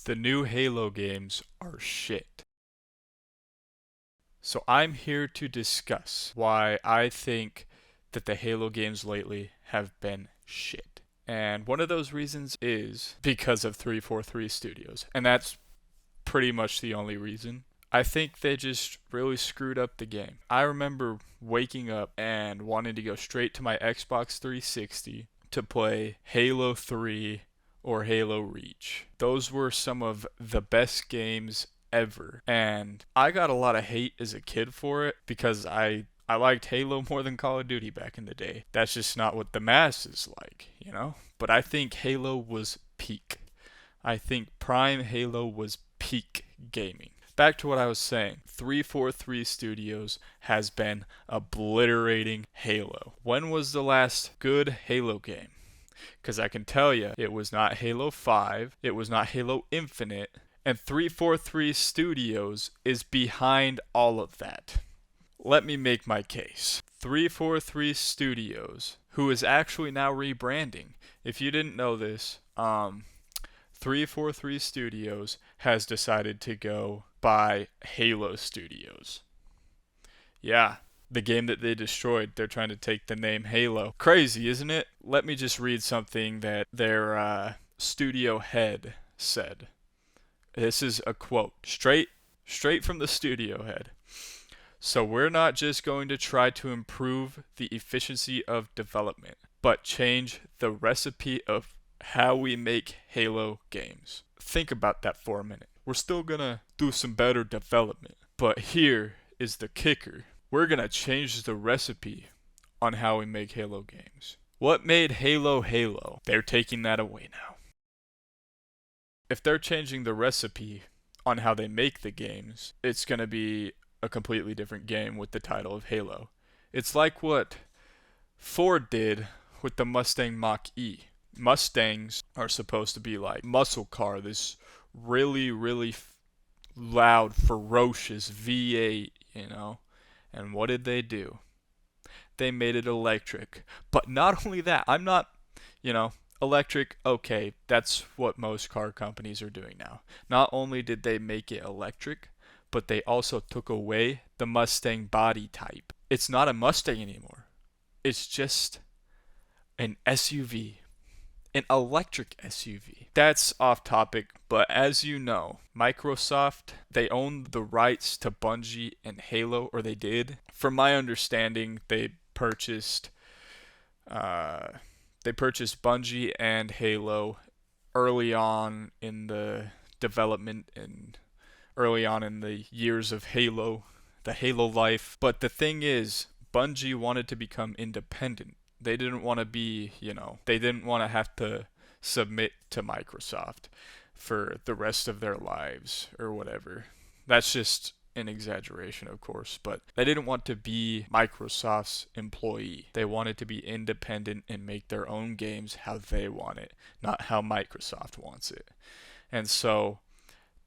The new Halo games are shit. So I'm here to discuss why I think that the Halo games lately have been shit. And one of those reasons is because of 343 Studios. And that's pretty much the only reason. I think they just really screwed up the game. I remember waking up and wanting to go straight to my Xbox 360 to play Halo 3 or Halo Reach. Those were some of the best games ever. And I got a lot of hate as a kid for it because I liked Halo more than Call of Duty back in the day. That's just not what the masses like. But I think Halo was peak. I think Prime Halo was peak gaming. Back to what I was saying. 343 Studios has been obliterating Halo. When was the last good Halo game? Because I can tell you, it was not Halo 5, it was not Halo Infinite, and 343 Studios is behind all of that. Let me make my case. 343 Studios, who is actually now rebranding. If you didn't know this, 343 Studios has decided to go by Halo Studios. Yeah, the game that they destroyed, they're trying to take the name Halo. Crazy, isn't it? Let me just read something that their studio head said. This is a quote, straight from the studio head. So we're not just going to try to improve the efficiency of development, but change the recipe of how we make Halo games. Think about that for a minute. We're still gonna do some better development, but here is the kicker. We're gonna change the recipe on how we make Halo games. What made Halo Halo? They're taking that away now. If they're changing the recipe on how they make the games, it's gonna be a completely different game with the title of Halo. It's like what Ford did with the Mustang Mach-E. Mustangs are supposed to be like muscle car, this really loud, ferocious V8. And what did they do? They made it electric. But not only that, I'm not, you know, electric, okay, that's what most car companies are doing now. Not only did they make it electric, but they also took away the Mustang body type. It's not a Mustang anymore. It's just an SUV. An electric SUV. That's off topic, but as you know, Microsoft, they own the rights to Bungie and Halo, or they did. From my understanding, they purchased Bungie and Halo early on in the development and early on in the years of Halo, the Halo life. But the thing is, Bungie wanted to become independent. They didn't want to they didn't want to have to submit to Microsoft for the rest of their lives or whatever. That's just an exaggeration, of course, but they didn't want to be Microsoft's employee. They wanted to be independent and make their own games how they want it, not how Microsoft wants it. And so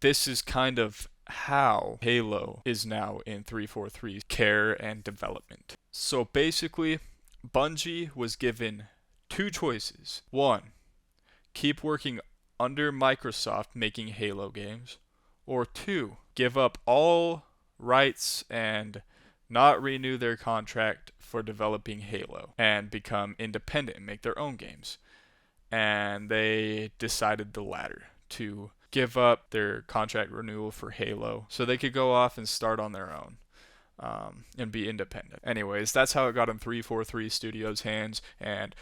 this is kind of how Halo is now in 343's care and development. So basically, Bungie was given two choices. One, keep working under Microsoft making Halo games. Or two, give up all rights and not renew their contract for developing Halo and become independent and make their own games. And they decided the latter, to give up their contract renewal for Halo so they could go off and start on their own. And be independent. Anyways, that's how it got in 343 Studios' hands, and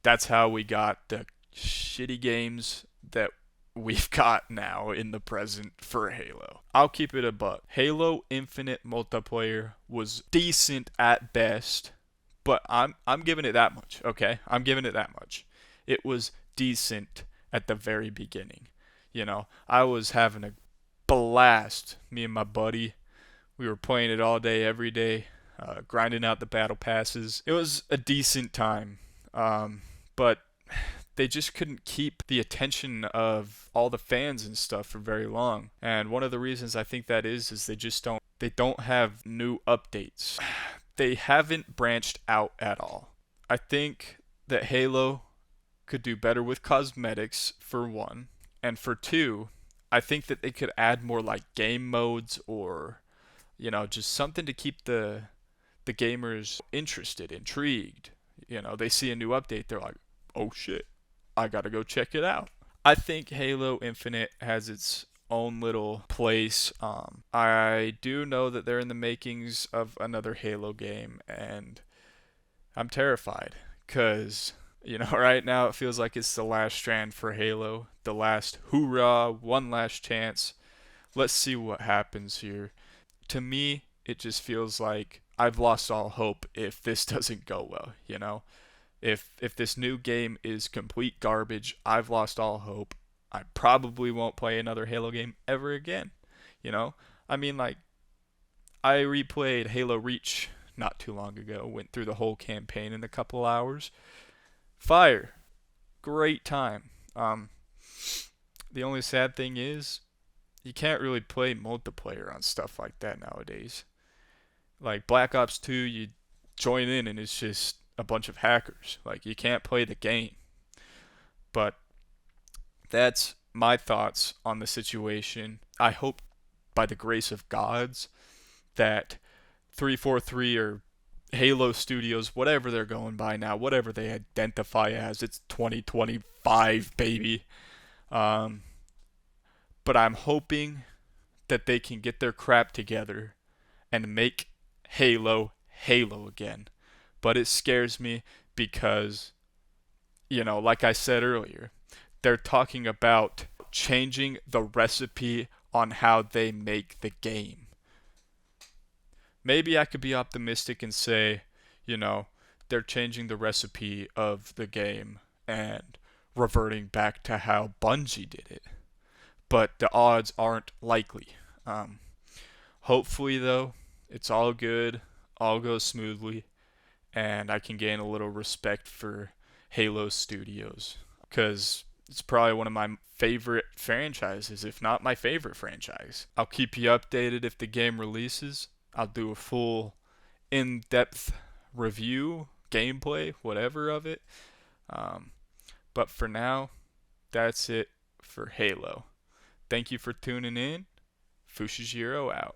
that's how we got the shitty games that we've got now in the present for Halo. I'll keep it a buck. Halo Infinite multiplayer was decent at best, but I'm giving it that much, okay? I'm giving it that much. It was decent at the very beginning. I was having a blast, me and my buddy. We were playing it all day, every day, grinding out the battle passes. It was a decent time, but they just couldn't keep the attention of all the fans and stuff for very long. And one of the reasons I think that is they don't have new updates. They haven't branched out at all. I think that Halo could do better with cosmetics, for one, and for two, I think that they could add more like game modes, or just something to keep the gamers interested, intrigued. They see a new update, they're like, "Oh shit, I got to go check it out." I think Halo Infinite has its own little place. I do know that they're in the makings of another Halo game, and I'm terrified because, right now it feels like it's the last strand for Halo, the last hoorah, one last chance. Let's see what happens here. To me, it just feels like I've lost all hope if this doesn't go well. If this new game is complete garbage, I've lost all hope. I probably won't play another Halo game ever again. You know? I mean, like, I replayed Halo Reach not too long ago, went through the whole campaign in a couple hours. Fire. Great time. The only sad thing is you can't really play multiplayer on stuff like that nowadays. Like Black Ops 2, you join in and it's just a bunch of hackers. Like you can't play the game. But that's my thoughts on the situation. I hope by the grace of gods that 343 or Halo Studios, whatever they're going by now, whatever they identify as, it's 2025, baby. Um, but I'm hoping that they can get their crap together and make Halo Halo again. But it scares me because, like I said earlier, they're talking about changing the recipe on how they make the game. Maybe I could be optimistic and say, you know, they're changing the recipe of the game and reverting back to how Bungie did it. But the odds aren't likely. Um, Hopefully, though, it's all good, all goes smoothly, and I can gain a little respect for Halo Studios. Because it's probably one of my favorite franchises, if not my favorite franchise. I'll keep you updated if the game releases. I'll do a full in depth review, gameplay, whatever of it. Um, but for now, that's it for Halo. Thank you for tuning in. Fushijiro out.